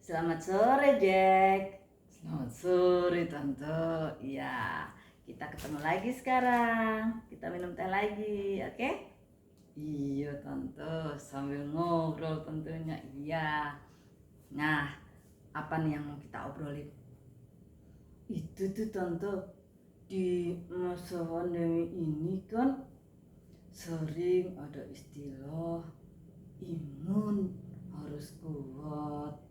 Selamat sore, Jack. Selamat sore, Tante. Iya, kita ketemu lagi sekarang. Kita minum teh lagi, oke? Iya, Tante. Sambil ngobrol tentunya. Iya. Nah, apa nih yang mau kita obrolin? Itu tuh, Tante. Di masa pandemi ini kan sering ada istilah imun harus kuat,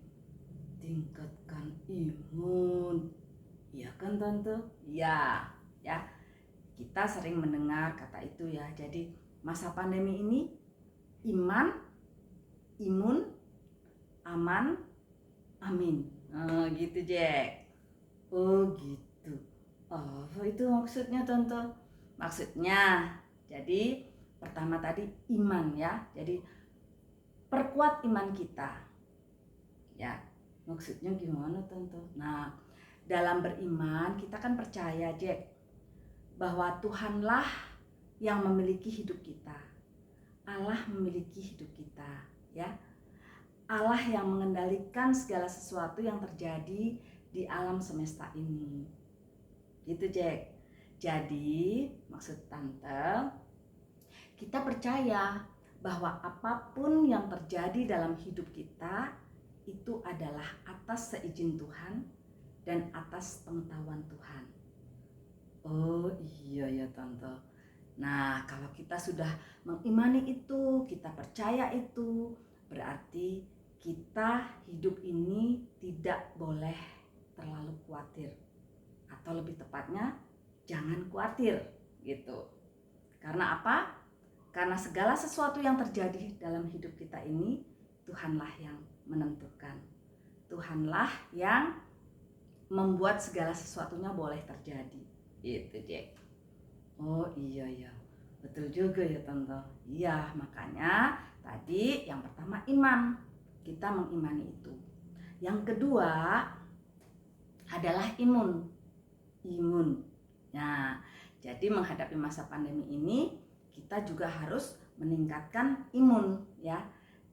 tingkatkan imun. Iya kan Tante? Iya, ya. Kita sering mendengar kata itu ya. Jadi masa pandemi ini iman, imun, aman, amin. Gitu Jack. Oh gitu. Apa itu maksudnya Tante? Maksudnya jadi pertama tadi iman ya. Jadi perkuat iman kita. Ya, maksudnya gimana Tante? Nah, dalam beriman kita kan percaya Jack bahwa Tuhanlah yang memiliki hidup kita. Allah memiliki hidup kita, ya. Allah yang mengendalikan segala sesuatu yang terjadi di alam semesta ini. Gitu, Jack. Jadi, maksud Tante, kita percaya bahwa apapun yang terjadi dalam hidup kita itu adalah atas seizin Tuhan dan atas pengetahuan Tuhan. Oh iya ya Tante. Nah, kalau kita sudah mengimani itu, kita percaya itu, berarti kita hidup ini tidak boleh terlalu khawatir. Atau lebih tepatnya, jangan khawatir gitu. Karena apa? Karena segala sesuatu yang terjadi dalam hidup kita ini, Tuhanlah yang menentukan. Tuhanlah yang membuat segala sesuatunya boleh terjadi. Itu Jack. Oh iya ya, betul juga ya Tante. Iya, makanya tadi yang pertama iman. Kita mengimani itu. Yang kedua adalah imun. Imun. Nah, jadi menghadapi masa pandemi ini kita juga harus meningkatkan imun ya.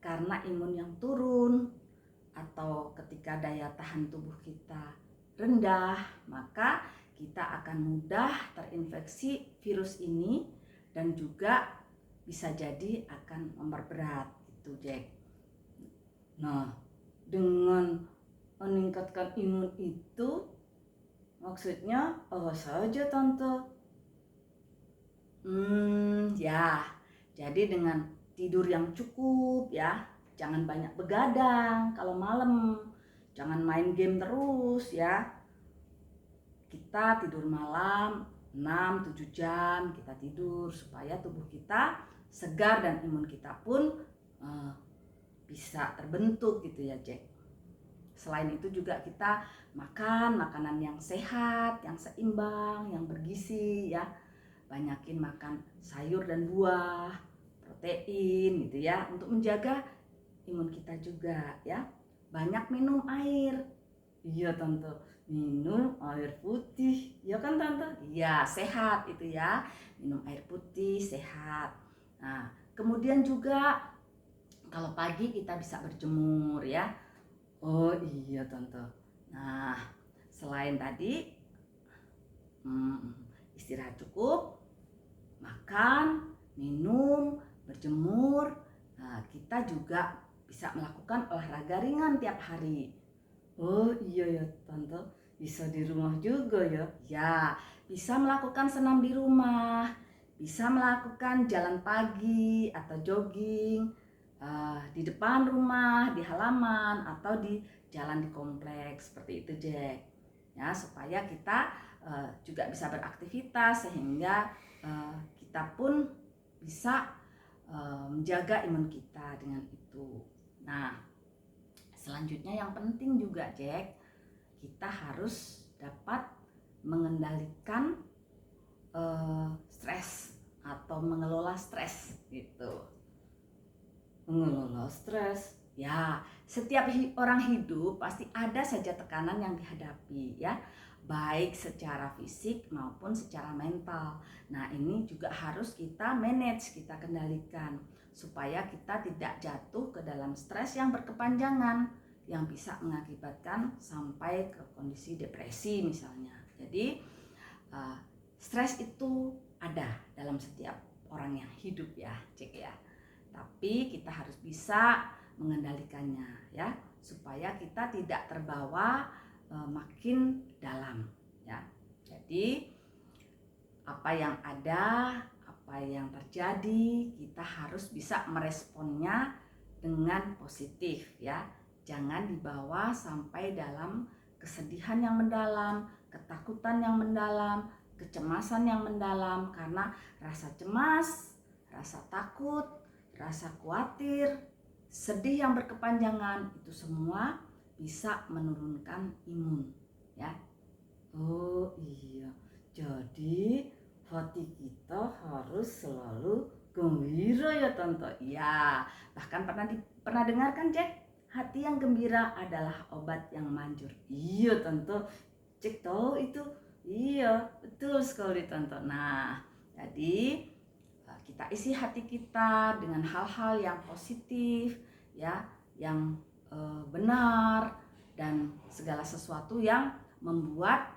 Karena imun yang turun atau ketika daya tahan tubuh kita rendah, maka kita akan mudah terinfeksi virus ini dan juga bisa jadi akan memperberat gitu Jack. Nah, dengan meningkatkan imun itu maksudnya apa saja Tante? Ya, jadi dengan tidur yang cukup ya, jangan banyak begadang kalau malam, jangan main game terus ya. Kita tidur malam 6-7 jam kita tidur supaya tubuh kita segar dan imun kita pun bisa terbentuk gitu ya Jack. Selain itu juga kita makan makanan yang sehat, yang seimbang, yang bergizi ya. Banyakin makan sayur dan buah, protein gitu ya untuk menjaga imun kita juga ya. Banyak minum air. Iya Tante, minum air putih. Ya kan Tante? Iya, sehat itu ya. Minum air putih sehat. Nah, kemudian juga kalau pagi kita bisa berjemur ya. Oh iya Tante. Nah, selain tadi istirahat cukup, makan, minum, berjemur. Nah, kita juga bisa melakukan olahraga ringan tiap hari. Oh iya ya Tante, bisa di rumah juga ya. Ya, bisa melakukan senam di rumah, bisa melakukan jalan pagi atau jogging di depan rumah, di halaman atau di jalan di kompleks seperti itu Jack. Ya, supaya kita juga bisa beraktivitas sehingga kita pun bisa menjaga imun kita dengan itu. Nah, selanjutnya yang penting juga Jack, kita harus dapat mengendalikan stres atau mengelola stres gitu. Mengelola stres, ya setiap orang hidup pasti ada saja tekanan yang dihadapi ya, baik secara fisik maupun secara mental. Nah ini juga harus kita manage, kita kendalikan supaya kita tidak jatuh ke dalam stres yang berkepanjangan yang bisa mengakibatkan sampai ke kondisi depresi misalnya. Jadi stres itu ada dalam setiap orang yang hidup ya, cek ya. Tapi kita harus bisa mengendalikannya ya, supaya kita tidak terbawa makin dalam ya. Jadi apa yang ada, apa yang terjadi, kita harus bisa meresponnya dengan positif ya. Jangan dibawa sampai dalam kesedihan yang mendalam, ketakutan yang mendalam, kecemasan yang mendalam, karena rasa cemas, rasa takut, rasa khawatir, sedih yang berkepanjangan itu semua bisa menurunkan imun ya. Oh iya, jadi hati kita harus selalu gembira ya Tante. Iya, bahkan pernah dengar kan Cek? Hati yang gembira adalah obat yang manjur. Iya Tante, Cek tahu itu. Iya, betul sekali Tante. Nah, jadi kita isi hati kita dengan hal-hal yang positif ya, yang benar, dan segala sesuatu yang membuat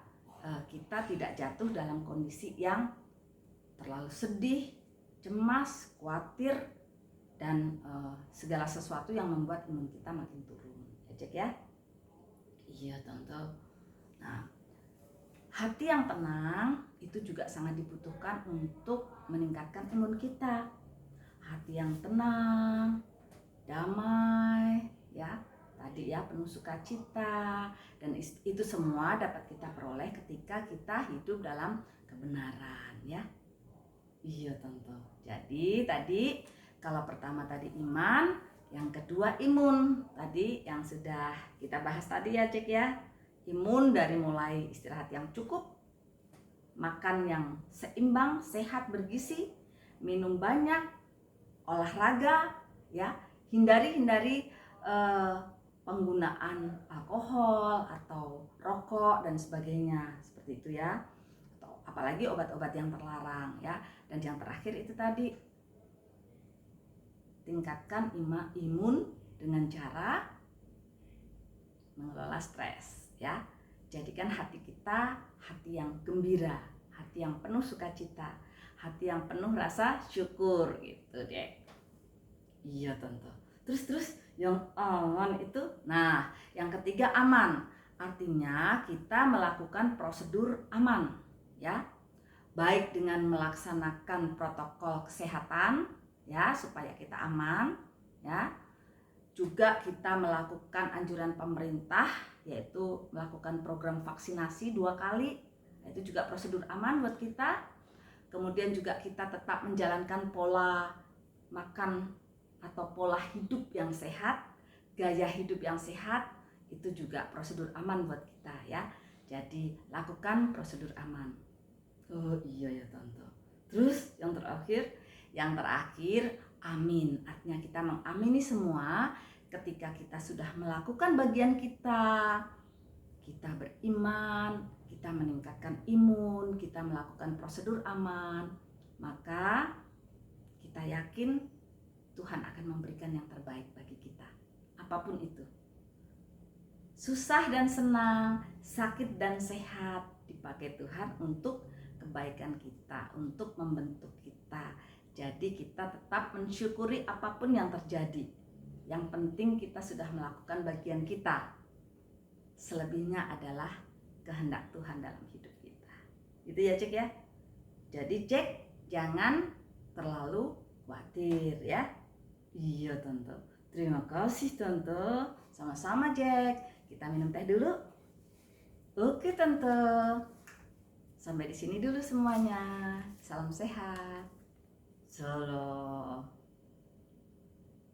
kita tidak jatuh dalam kondisi yang terlalu sedih, cemas, khawatir, dan segala sesuatu yang membuat imun kita makin turun. Ya Cek ya? Iya Tante. Nah, hati yang tenang itu juga sangat dibutuhkan untuk meningkatkan imun kita. Hati yang tenang, damai, ya, tadi ya, penuh sukacita, dan itu semua dapat kita peroleh ketika kita hidup dalam kebenaran, ya. Iya Tante. Jadi tadi kalau pertama tadi iman, yang kedua imun. Tadi yang sudah kita bahas tadi ya Cek ya. Imun dari mulai istirahat yang cukup, makan yang seimbang, sehat, bergizi, minum banyak, olahraga, ya, hindari penggunaan alkohol atau rokok dan sebagainya, seperti itu ya. Atau apalagi obat-obat yang terlarang ya. Dan yang terakhir itu tadi, tingkatkan imun dengan cara mengelola stres ya. Jadikan hati kita hati yang gembira, hati yang penuh sukacita, hati yang penuh rasa syukur gitu deh. Iya Tante. Terus yang aman itu, nah yang ketiga aman, artinya kita melakukan prosedur aman ya, baik dengan melaksanakan protokol kesehatan ya supaya kita aman ya, juga kita melakukan anjuran pemerintah yaitu melakukan program vaksinasi 2 kali, itu juga prosedur aman buat kita. Kemudian juga kita tetap menjalankan pola makan atau pola hidup yang sehat, gaya hidup yang sehat, itu juga prosedur aman buat kita ya. Jadi lakukan prosedur aman. Oh iya ya Tante. Terus yang terakhir amin. Artinya kita mengamini semua ketika kita sudah melakukan bagian kita. Kita beriman, kita meningkatkan imun, kita melakukan prosedur aman, maka kita yakin Tuhan akan memberikan yang terbaik bagi kita. Apapun itu. Susah dan senang, sakit dan sehat, dipakai Tuhan untuk kebaikan kita, untuk membentuk kita. Jadi kita tetap mensyukuri apapun yang terjadi. Yang penting kita sudah melakukan bagian kita. Selebihnya adalah kehendak Tuhan dalam hidup kita. Gitu ya Cek ya. Jadi Cek jangan terlalu khawatir ya. Iya Tante. Terima kasih Tante. Sama-sama Jack. Kita minum teh dulu. Oke Tante. Sampai di sini dulu semuanya. Salam sehat. Salam.